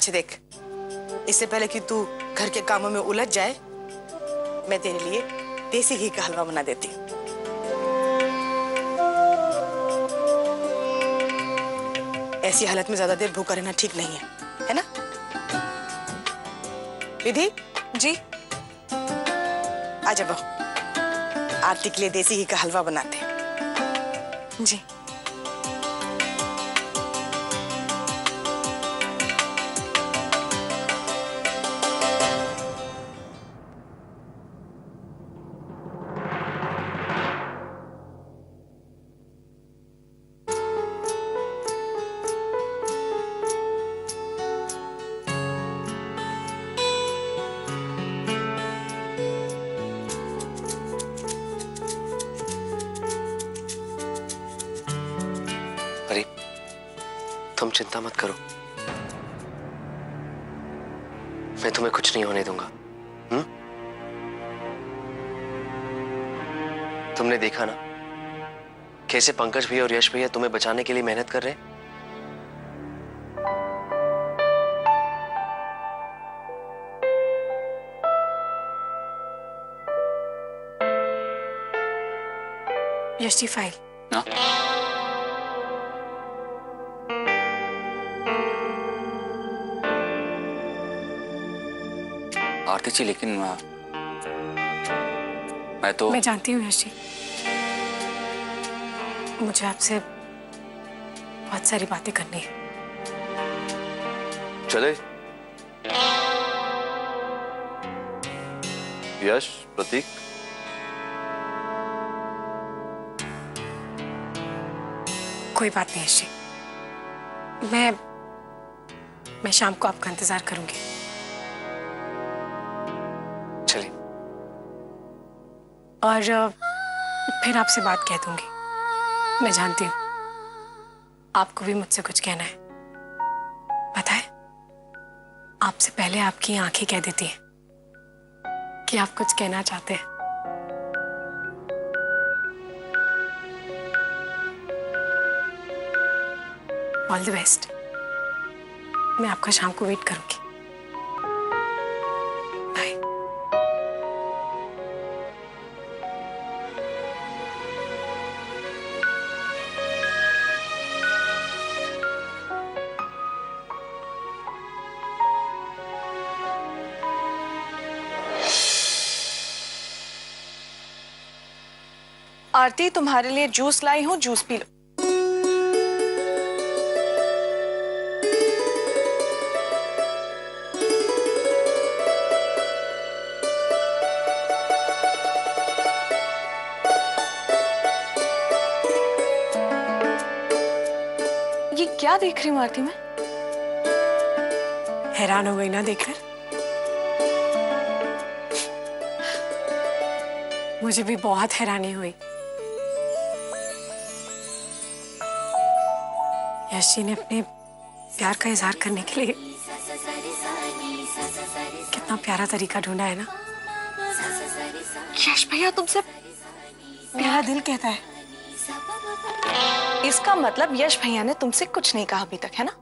अच्छा देख, इससे पहले कि तू घर के कामों में उलझ जाए, मैं तेरे लिए देसी घी का हलवा बना देती हूँ। ऐसी हालत में ज्यादा देर भूखा रहना ठीक नहीं है ना? विधि जी। आजा बहू, आरती के लिए देसी घी का हलवा बनाते हैं। जी। परी, तुम चिंता मत करो, मैं तुम्हें कुछ नहीं होने दूंगा। तुमने देखा ना कैसे पंकज भैया और यश भैया तुम्हें बचाने के लिए मेहनत कर रहे हैं। यश जी, फाइल। ना? आरती जी, लेकिन मैं जानती हूँ यश जी, मुझे आपसे बहुत सारी बातें करनी है। चले। यश, प्रतीक, कोई बात नहीं यश जी, मैं शाम को आपका इंतजार करूंगी। चलिए। और फिर आपसे बात कह दूंगी। मैं जानती हूँ आपको भी मुझसे कुछ कहना है। पता है, आपसे पहले आपकी आंखें कह देती हैं कि आप कुछ कहना चाहते हैं। All the best. मैं आपका शाम को वेट करूंगी। बाय। आरती, तुम्हारे लिए जूस लाई हूँ, जूस पी लो। ये क्या देख रही हूँ आरती में? हैरान हो गई ना देखकर? मुझे भी बहुत हैरानी हुई। यश जी ने अपने प्यार का इजहार करने के लिए कितना प्यारा तरीका ढूंढा है ना। यश भैया तुमसे मेरा दिल कहता है। इसका मतलब यश भैया ने तुमसे कुछ नहीं कहा अभी तक, है ना?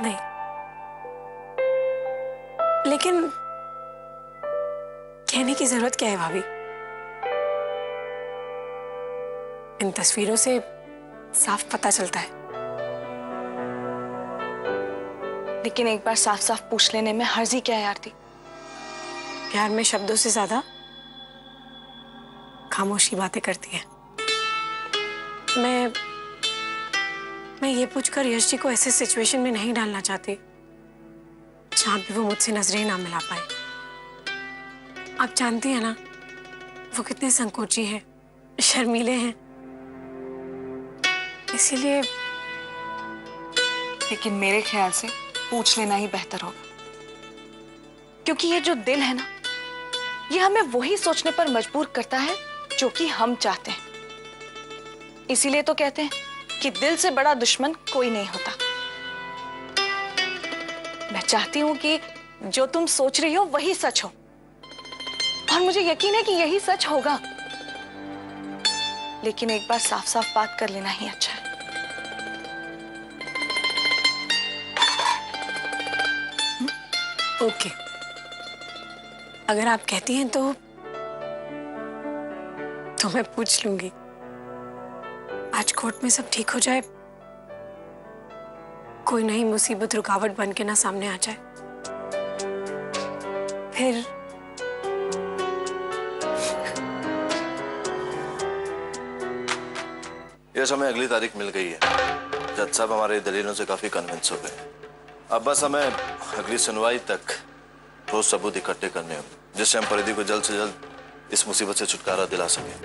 नहीं, लेकिन कहने की जरूरत क्या है भाभी? इन तस्वीरों से साफ पता चलता है। लेकिन एक बार साफ साफ पूछ लेने में हर्जी क्या है आरती? प्यार में शब्दों से ज्यादा खामोशी बातें करती है। मैं ये पूछकर यश जी को ऐसे सिचुएशन में नहीं डालना चाहती जहां भी वो मुझसे नजरें ना मिला पाए। आप जानती हैं ना वो कितने संकोची हैं, शर्मीले हैं। इसीलिए लेकिन मेरे ख्याल से पूछ लेना ही बेहतर होगा, क्योंकि ये जो दिल है ना, ये हमें वही सोचने पर मजबूर करता है जो कि हम चाहते हैं। इसीलिए तो कहते हैं कि दिल से बड़ा दुश्मन कोई नहीं होता। मैं चाहती हूं कि जो तुम सोच रही हो वही सच हो, और मुझे यकीन है कि यही सच होगा। लेकिन एक बार साफ साफ बात कर लेना ही अच्छा है। ओके, अगर आप कहती हैं तो मैं पूछ लूंगी। आज कोर्ट में सब ठीक हो जाए, कोई नई मुसीबत रुकावट बन के ना सामने आ जाए, फिर यस, हमें अगली तारीख मिल गई है। जज साहब हमारे दलीलों से काफी कन्विंस हो गए। अब बस हमें अगली सुनवाई तक ठोस सबूत इकट्ठे करने होंगे, जिससे हम परिधि को जल्द से जल्द इस मुसीबत से छुटकारा दिला सकें।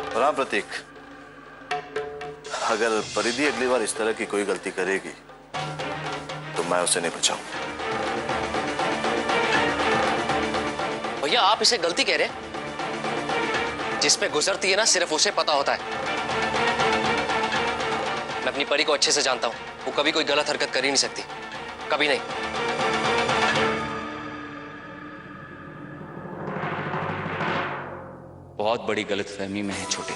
और हाँ प्रतीक, अगर परिधि अगली बार इस तरह की कोई गलती करेगी तो मैं उसे नहीं बचाऊंगा। भैया आप इसे गलती कह रहे हैं? जिस पे गुजरती है ना सिर्फ उसे पता होता है। मैं अपनी परी को अच्छे से जानता हूं, वो कभी कोई गलत हरकत कर ही नहीं सकती, कभी नहीं। बहुत बड़ी गलतफहमी में है छोटे,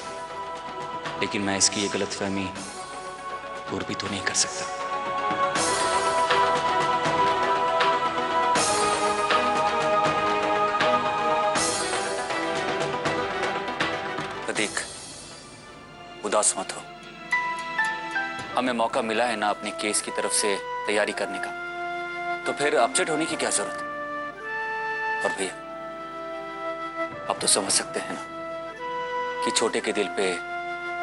लेकिन मैं इसकी ये गलतफहमी दूर भी तो नहीं कर सकता। प्रतीक, उदास मत हो। हमें मौका मिला है ना अपने केस की तरफ से तैयारी करने का, तो फिर अपसेट होने की क्या जरूरत है। और भैया अब तो समझ सकते हैं ना कि छोटे के दिल पे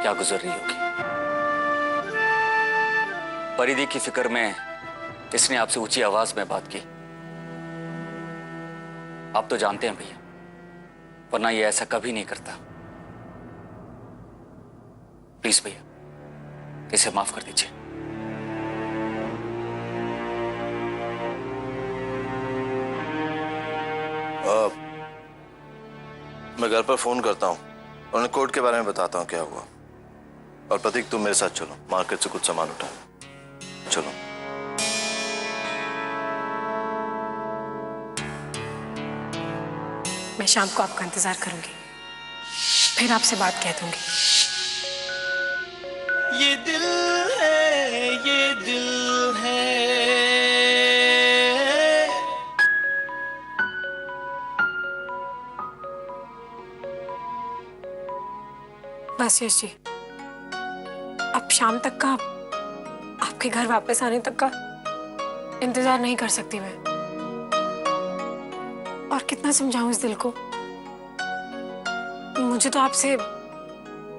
क्या गुजर रही होगी। परिधि की फिक्र में इसने आपसे ऊंची आवाज में बात की। आप तो जानते हैं भैया, वरना ये ऐसा कभी नहीं करता। प्लीज भैया, इसे माफ कर दीजिए। मैं घर पर फोन करता हूँ और उन्हें कोर्ट के बारे में बताता हूँ क्या हुआ। और प्रतीक तुम मेरे साथ चलो, मार्केट से कुछ सामान उठा। चलो। मैं शाम को आपका इंतजार करूंगी, फिर आपसे बात कह दूंगी। ये दिल है, ये दिल है। बस यश जी, अब शाम तक का, आपके घर वापस आने तक का इंतजार नहीं कर सकती मैं। और कितना समझाऊं इस दिल को। मुझे तो आपसे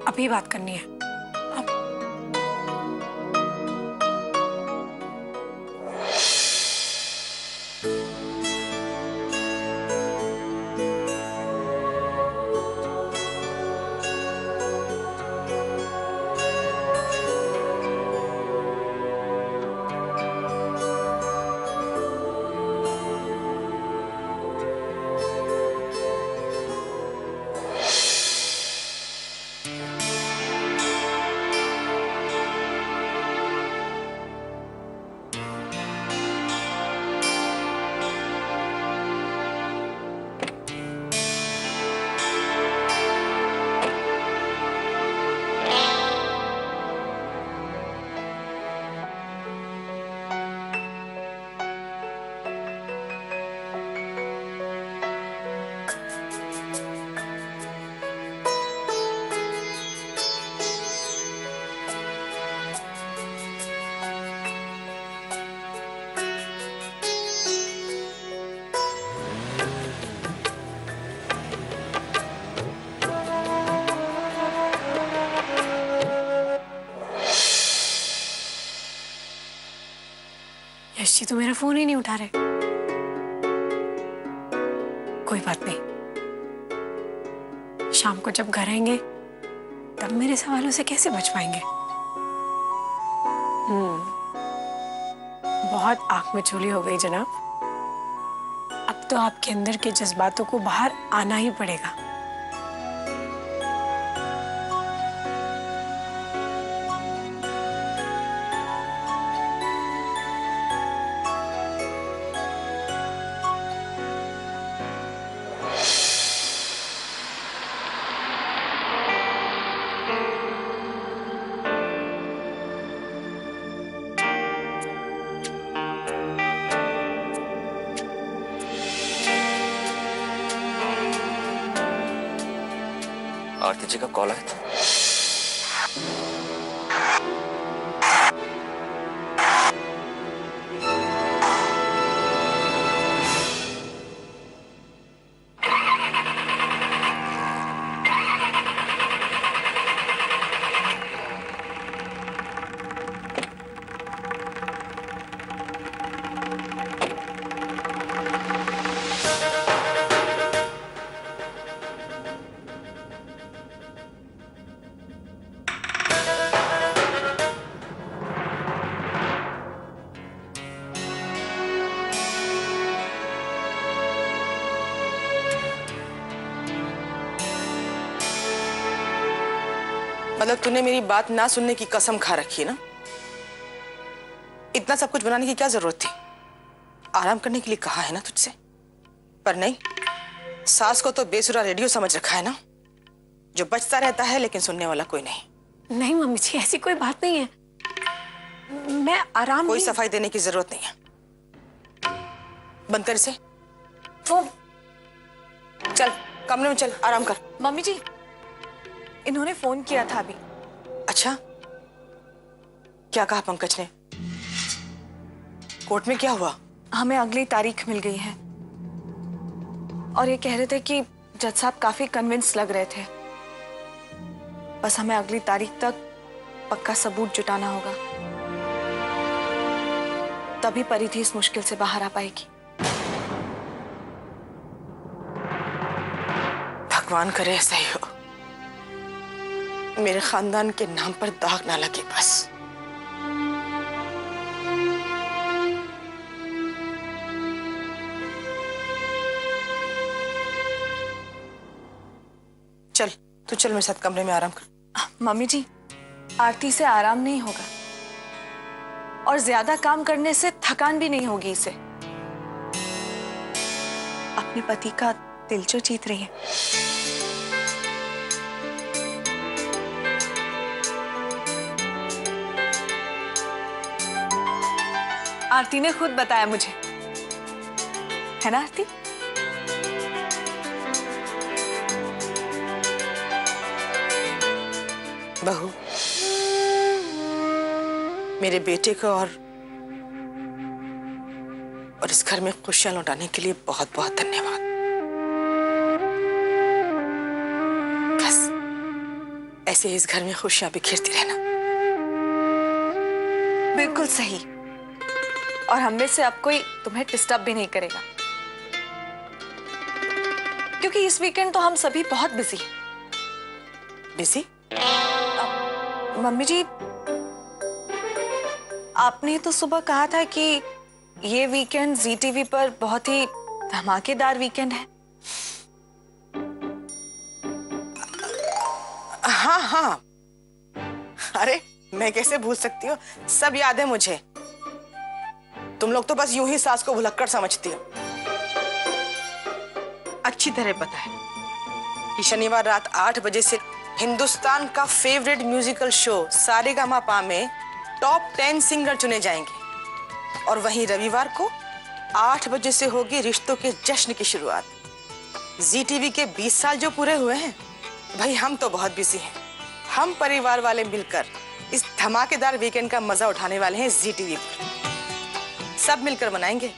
अभी बात करनी है। यश जी तो मेरा फोन ही नहीं उठा रहे। कोई बात नहीं, शाम को जब घर आएंगे तब मेरे सवालों से कैसे बच पाएंगे। बहुत आंख में चोली हो गई जनाब। अब तो आपके अंदर के जज्बातों को बाहर आना ही पड़ेगा। आरती जी का कॉल आया था। मतलब तूने मेरी बात ना सुनने की कसम खा रखी है ना? इतना सब कुछ बनाने की क्या जरूरत थी? आराम करने के लिए कहा है ना तुझसे, पर नहीं, सास को तो बेसुरा रेडियो समझ रखा है ना, जो बजता रहता है लेकिन सुनने वाला कोई नहीं। नहीं मम्मी जी, ऐसी कोई बात नहीं है। मैं आराम कोई नहीं... सफाई देने की जरूरत नहीं है। बंद कर इसे। वो चल कमरे में चल, आराम कर। मम्मी जी, इन्होंने फोन किया था अभी। अच्छा, क्या कहा पंकज ने? कोर्ट में क्या हुआ? हमें अगली तारीख मिल गई है और ये कह रहे थे कि जज साहब काफी कन्विंस लग रहे थे। बस हमें अगली तारीख तक पक्का सबूत जुटाना होगा, तभी परिधि इस मुश्किल से बाहर आ पाएगी। भगवान करे ऐसा ही हो, मेरे खानदान के नाम पर दाग ना लगे बस। चल तू चल मेरे साथ कमरे में आराम कर। मम्मी जी, आरती से आराम नहीं होगा और ज्यादा काम करने से थकान भी नहीं होगी इसे। अपने पति का दिल जो जीत रही है। आरती ने खुद बताया मुझे, है ना आरती? बहू, मेरे बेटे को और इस घर में खुशियां लौटाने के लिए बहुत बहुत धन्यवाद। बस ऐसे इस घर में खुशियां बिखेरती रहना। बिल्कुल सही। और हम में से अब कोई तुम्हें डिस्टर्ब भी नहीं करेगा, क्योंकि इस वीकेंड तो हम सभी बहुत बिजी हैं। बिजी? मम्मी जी, आपने तो सुबह कहा था कि ये वीकेंड जी टीवी पर बहुत ही धमाकेदार वीकेंड है। हाँ हाँ, अरे मैं कैसे भूल सकती हूँ, सब याद है मुझे। तुम लोग तो बस यूं ही सास को भुलक्कड़ समझती हो। अच्छी तरह पता है कि शनिवार रात 8 बजे से हिंदुस्तान का फेवरेट म्यूजिकल शो सारेगामापा में टॉप 10 सिंगर चुने जाएंगे और वहीं रविवार को 8 बजे से होगी रिश्तों के जश्न की शुरुआत। जी टीवी के 20 साल जो पूरे हुए हैं, भाई हम तो बहुत बिजी हैं। हम परिवार वाले मिलकर इस धमाकेदार वीकेंड का मजा उठाने वाले हैं जी टीवी पर। सब मिलकर मनाएंगे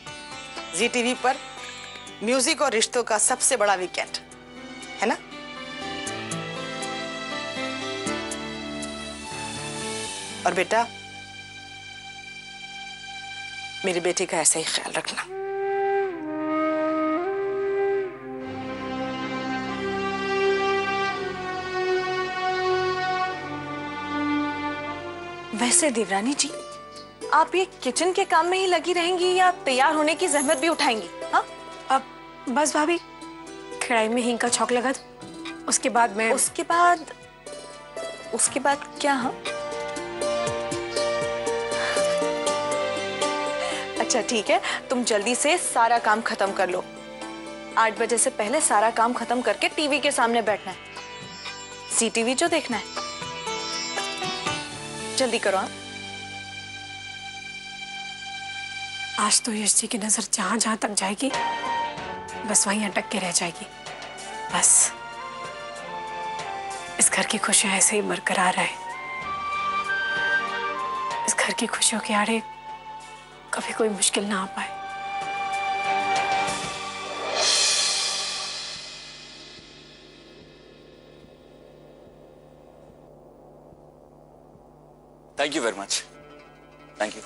जी टीवी पर म्यूजिक और रिश्तों का सबसे बड़ा वीकेंड, है ना? और बेटा, मेरे बेटे का ऐसा ही ख्याल रखना। वैसे देवरानी जी, आप ये किचन के काम में ही लगी रहेंगी या तैयार होने की जहमत भी उठाएंगी? हाँ, अब बस भाभी, कढ़ाई में हींग का छौंक लगा दो, उसके बाद मैं... उसके बाद क्या? हाँ, अच्छा ठीक है, तुम जल्दी से सारा काम खत्म कर लो। 8 बजे से पहले सारा काम खत्म करके टीवी के सामने बैठना है। जी टीवी जो देखना है, जल्दी करो। आप आज तो यश जी की नजर जहां जहां तक जाएगी, बस वहीं अटक के रह जाएगी। बस घर की खुशियां ऐसे ही बरकरार रहे, इस घर की खुशियों के आड़े कभी कोई मुश्किल ना आ पाए। Thank you very much. Thank you.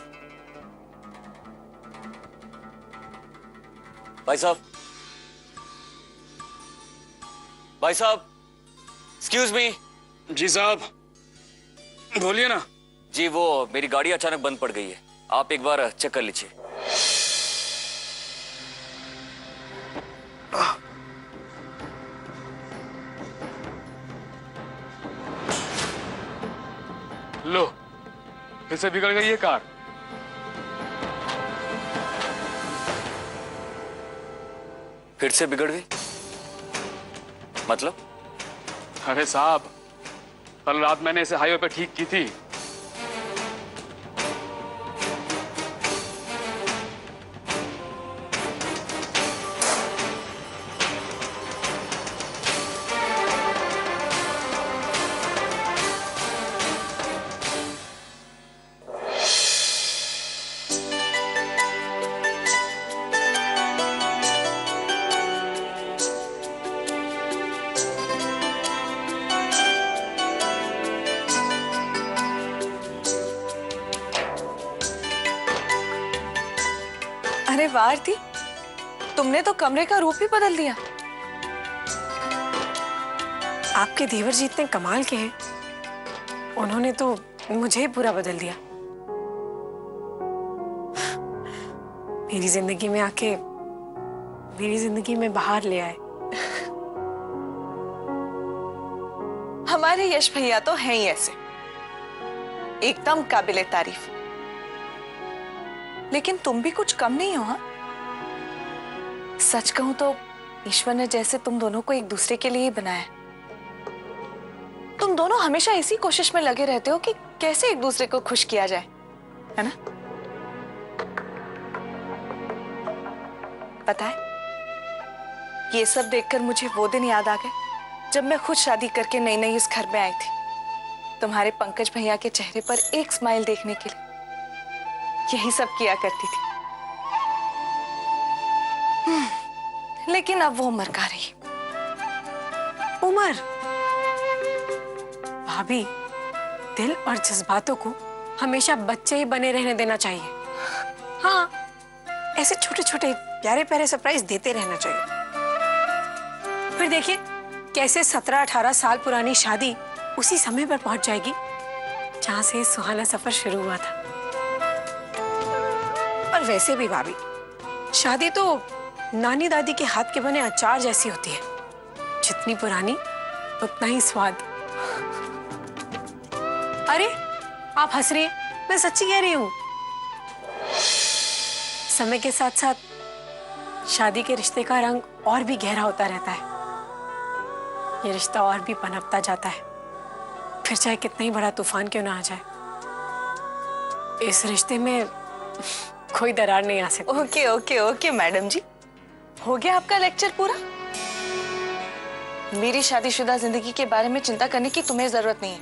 भाई साहब, भाई साहब, एक्सक्यूज मी। जी साहब, बोलिए ना। जी वो मेरी गाड़ी अचानक बंद पड़ गई है, आप एक बार चेक कर लीजिए। लो, फिर से बिगड़ गई है कार। फिर से बिगड़ गई मतलब? अरे साहब, कल रात मैंने इसे हाईवे पे ठीक की थी। अरे वाह आरती, तुमने तो कमरे का रूप ही बदल दिया। आपके देवर जी इतने कमाल के हैं, उन्होंने तो मुझे पूरा बदल दिया। मेरी जिंदगी में आके मेरी जिंदगी में बाहर ले आए। हमारे यश भैया तो हैं ही ऐसे, एकदम काबिले तारीफ। लेकिन तुम भी कुछ कम नहीं हो। हाँ, सच कहूं तो ईश्वर ने जैसे तुम दोनों को एक दूसरे के लिए ही बनाया। तुम दोनों हमेशा इसी कोशिश में लगे रहते हो कि कैसे एक दूसरे को खुश किया जाए, है ना? पता है, ये सब देखकर मुझे वो दिन याद आ गए जब मैं खुद शादी करके नई नई इस घर में आई थी। तुम्हारे पंकज भैया के चेहरे पर एक स्माइल देखने के लिए यही सब किया करती थी। लेकिन अब वो उम्र का रही। उमर, भाभी, दिल और जज्बातों को हमेशा बच्चे ही बने रहने देना चाहिए। हाँ, ऐसे छोटे छोटे प्यारे प्यारे सरप्राइज देते रहना चाहिए। फिर देखिए कैसे 17-18 साल पुरानी शादी उसी समय पर पहुंच जाएगी जहां से सुहाना सफर शुरू हुआ था। और वैसे भी भाभी, शादी तो नानी दादी के हाथ के बने अचार जैसी होती है, जितनी पुरानी उतना ही स्वाद। अरे आप हंस रही हैं, मैं सच्ची कह रही हूं। समय के साथ साथ शादी के रिश्ते का रंग और भी गहरा होता रहता है, ये रिश्ता और भी पनपता जाता है, फिर चाहे कितना ही बड़ा तूफान क्यों ना आ जाए, इस रिश्ते में कोई दरार नहीं आ सकती। ओके ओके ओके मैडम जी, हो गया आपका लेक्चर पूरा। मेरी शादीशुदा जिंदगी के बारे में चिंता करने की तुम्हें जरूरत नहीं है,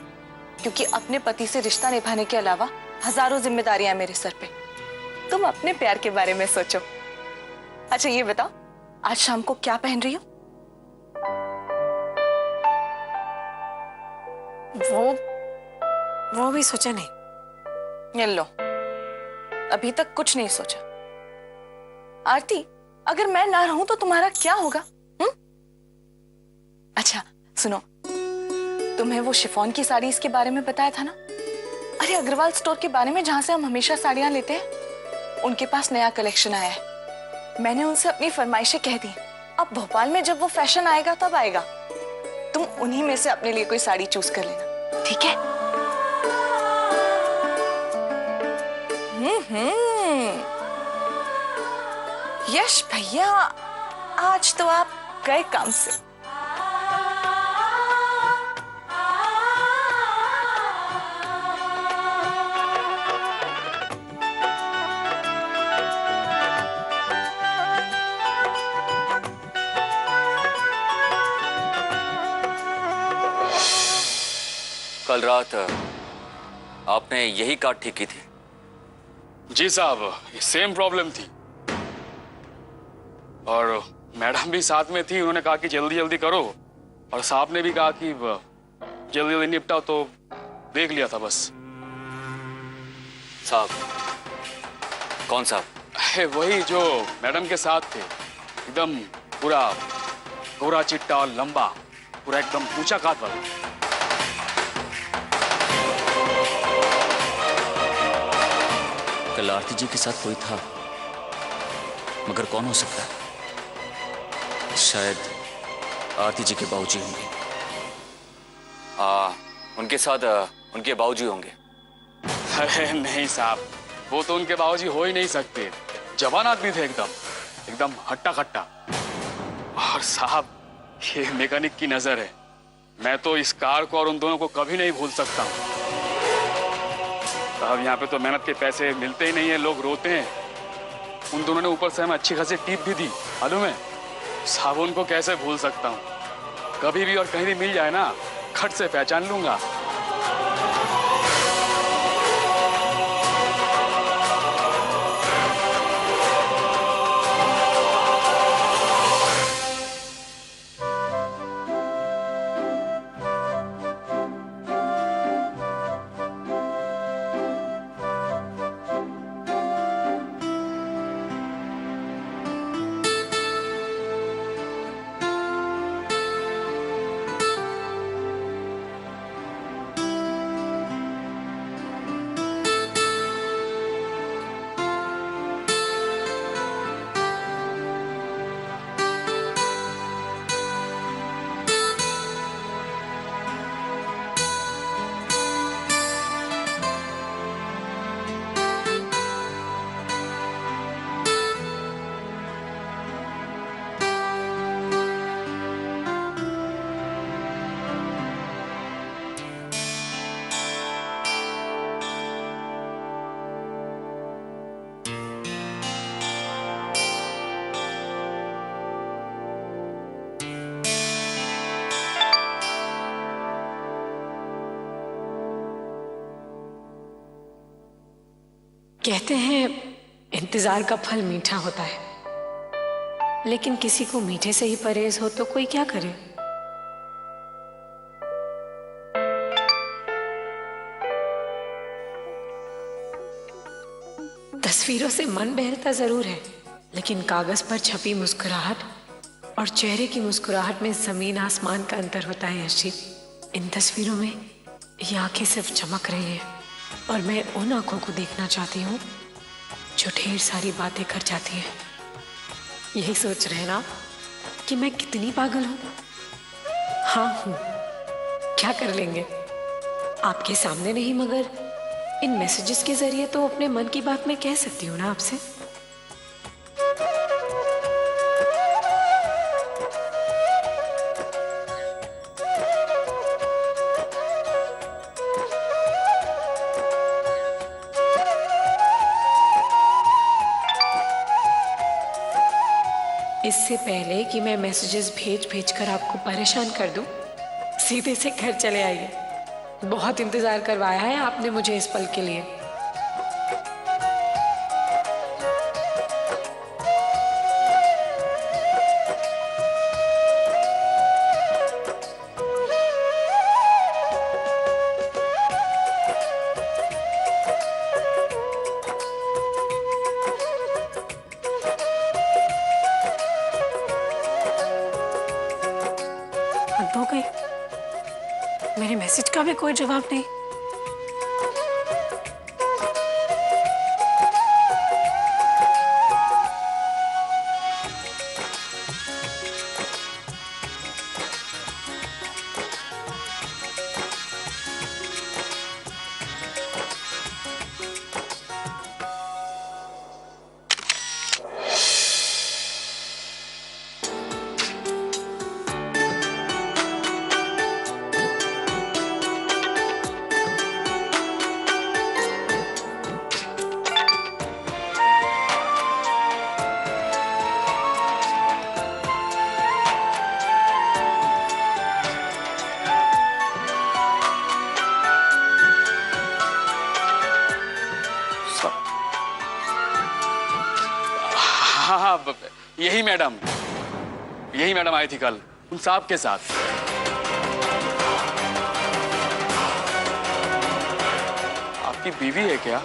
क्योंकि अपने पति से रिश्ता निभाने के अलावा हजारों जिम्मेदारियां मेरे सर पे। तुम अपने प्यार के बारे में सोचो। अच्छा ये बताओ, आज शाम को क्या पहन रही हो? वो भी सोचा नहीं। ये लो, अभी तक कुछ नहीं सोचा। आरती, अगर मैं ना रहूं तो तुम्हारा क्या होगा? अच्छा सुनो, तुम्हें वो शिफॉन की साड़ी के बारे में बताया था ना? अरे अग्रवाल स्टोर के बारे में, जहां से हम हमेशा साड़ियां लेते हैं, उनके पास नया कलेक्शन आया है। मैंने उनसे अपनी फरमाइशें कह दी। अब भोपाल में जब वो फैशन आएगा तब आएगा, तुम उन्हीं में से अपने लिए कोई साड़ी चूज कर लेना, ठीक है? यश भैया, आज तो आप गए काम से। कल रात आपने यही कार ठीक की थी? जी साहब, ये सेम प्रॉब्लम थी और मैडम भी साथ में थी। उन्होंने कहा कि जल्दी जल्दी करो और साहब ने भी कहा कि जल्दी जल्दी निपटाओ, तो देख लिया था बस। साहब? कौन साहब? वही जो मैडम के साथ थे, एकदम पूरा गोरा चिट्टा और लंबा, पूरा एकदम ऊंचा काट वाला। कल आरती जी के साथ कोई था, मगर कौन हो सकता है? शायद आरती जी के बाबूजी होंगे। उनके साथ उनके बाबूजी होंगे। अरे नहीं साहब, वो तो उनके बाबूजी हो ही नहीं सकते। जवान आदमी थे, एकदम एकदम हट्टा कट्टा। और साहब, ये मैकेनिक की नजर है। मैं तो इस कार को और उन दोनों को कभी नहीं भूल सकता हूँ। साहब, यहाँ पे तो मेहनत के पैसे मिलते ही नहीं है, लोग रोते हैं। उन दोनों ने ऊपर से हमें अच्छी खासी टिप भी दी, मालूम है? साहब, उनको कैसे भूल सकता हूँ? कभी भी और कहीं भी मिल जाए ना, खट से पहचान लूंगा। कहते हैं इंतजार का फल मीठा होता है, लेकिन किसी को मीठे से ही परहेज हो तो कोई क्या करे। तस्वीरों से मन बहलता जरूर है, लेकिन कागज पर छपी मुस्कुराहट और चेहरे की मुस्कुराहट में जमीन आसमान का अंतर होता है। यशी, इन तस्वीरों में ये आंखें सिर्फ चमक रही है और मैं उन आंखों को देखना चाहती हूँ जो ढेर सारी बातें कर जाती हैं। यही सोच रहे ना कि मैं कितनी पागल हूँ? हाँ हूँ। क्या कर लेंगे? आपके सामने नहीं, मगर इन मैसेजेस के जरिए तो अपने मन की बात मैं कह सकती हूँ ना आपसे। इससे पहले कि मैं मैसेजेस भेज कर आपको परेशान कर दूं, सीधे से घर चले आइए। बहुत इंतजार करवाया है आपने मुझे इस पल के लिए। हो गई, मेरे मैसेज का भी कोई जवाब नहीं। यही मैडम आई थी कल उन साहब के साथ। आपकी बीवी है क्या?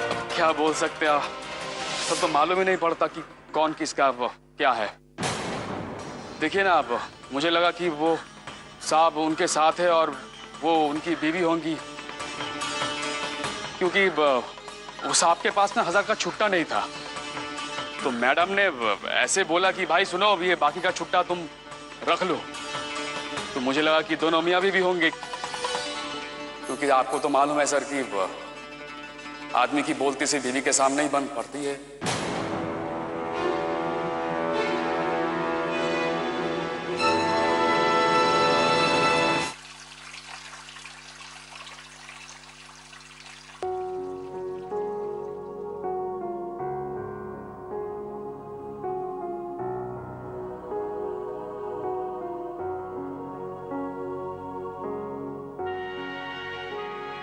अब क्या बोल सकते हैं, सब तो मालूम ही नहीं पड़ता कि कौन किसका क्या है। देखिए ना, अब मुझे लगा कि वो साहब उनके साथ है और वो उनकी बीवी होंगी, क्योंकि वो साहब के पास ना 1000 का छुट्टा नहीं था। तो मैडम ने ऐसे बोला कि भाई सुनो, ये बाकी का छुट्टा तुम रख लो। तो मुझे लगा कि दोनों मियाँ भी होंगे, क्योंकि आपको तो मालूम है सर कि आदमी की बोलती सी बीवी के सामने ही बंद पड़ती है।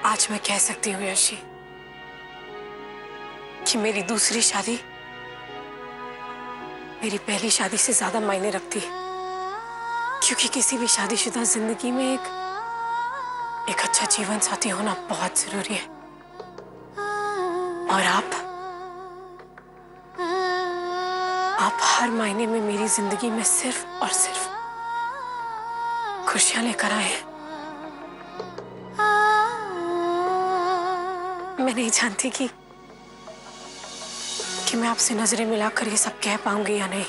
आज मैं कह सकती हूँ यशी कि मेरी दूसरी शादी मेरी पहली शादी से ज्यादा मायने रखती है, क्योंकि किसी भी शादीशुदा जिंदगी में एक अच्छा जीवन साथी होना बहुत जरूरी है। और आप हर मायने में मेरी जिंदगी में सिर्फ और सिर्फ खुशियां लेकर आए हैं। मैं नहीं जानती कि मैं आपसे नजरें मिलाकर ये सब कह पाऊंगी या नहीं,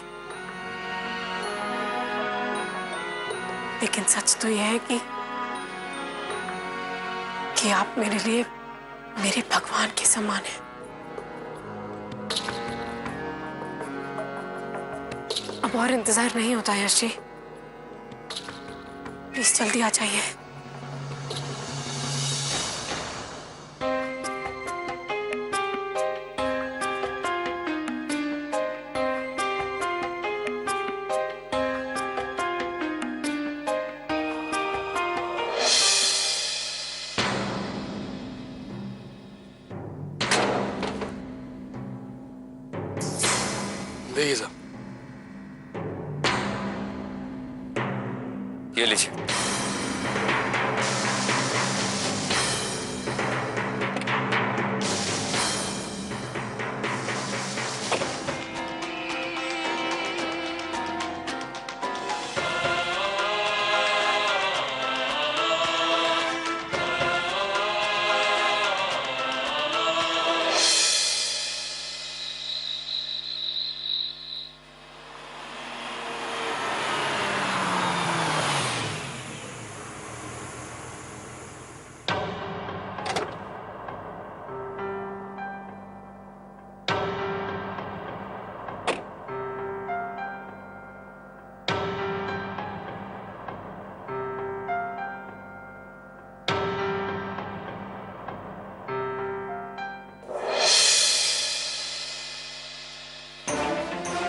लेकिन सच तो यह है कि आप मेरे लिए मेरे भगवान के समान हैं। अब और इंतजार नहीं होता यश जी, प्लीज जल्दी आ जाइए। देखिए साहब, ये लीजिए।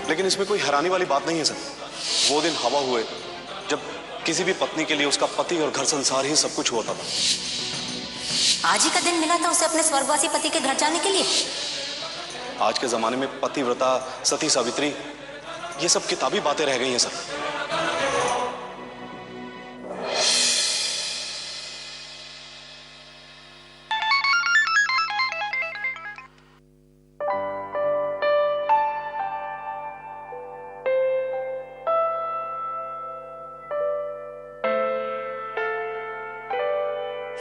लेकिन इसमें कोई हैरानी वाली बात नहीं है सर। वो दिन हवा हुए जब किसी भी पत्नी के लिए उसका पति और घर संसार ही सब कुछ होता था। आज ही का दिन मिला था उसे अपने स्वर्गवासी पति के घर जाने के लिए। आज के जमाने में पतिव्रता, सती सावित्री, ये सब किताबी बातें रह गई हैं सर।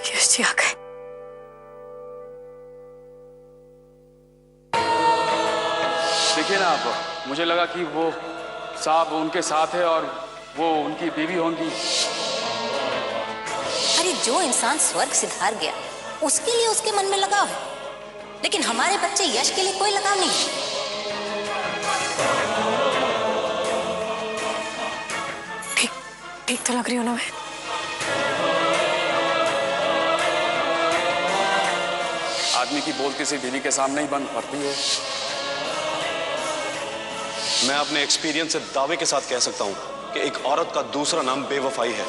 यश जी आ गए। देखिए ना आप, मुझे लगा कि वो साहब उनके साथ है और वो उनकी बीवी होंगी। अरे जो इंसान स्वर्ग सिधार गया उसके लिए उसके मन में लगाव है, लेकिन हमारे बच्चे यश के लिए कोई लगाव नहीं है। ठीक तो लग रही हो ना मैं? आदमी की बोलती सी बीवी के सामने ही बंद पड़ती है। मैं अपने एक्सपीरियंस से दावे के साथ कह सकता हूं कि एक औरत का दूसरा नाम बेवफाई है।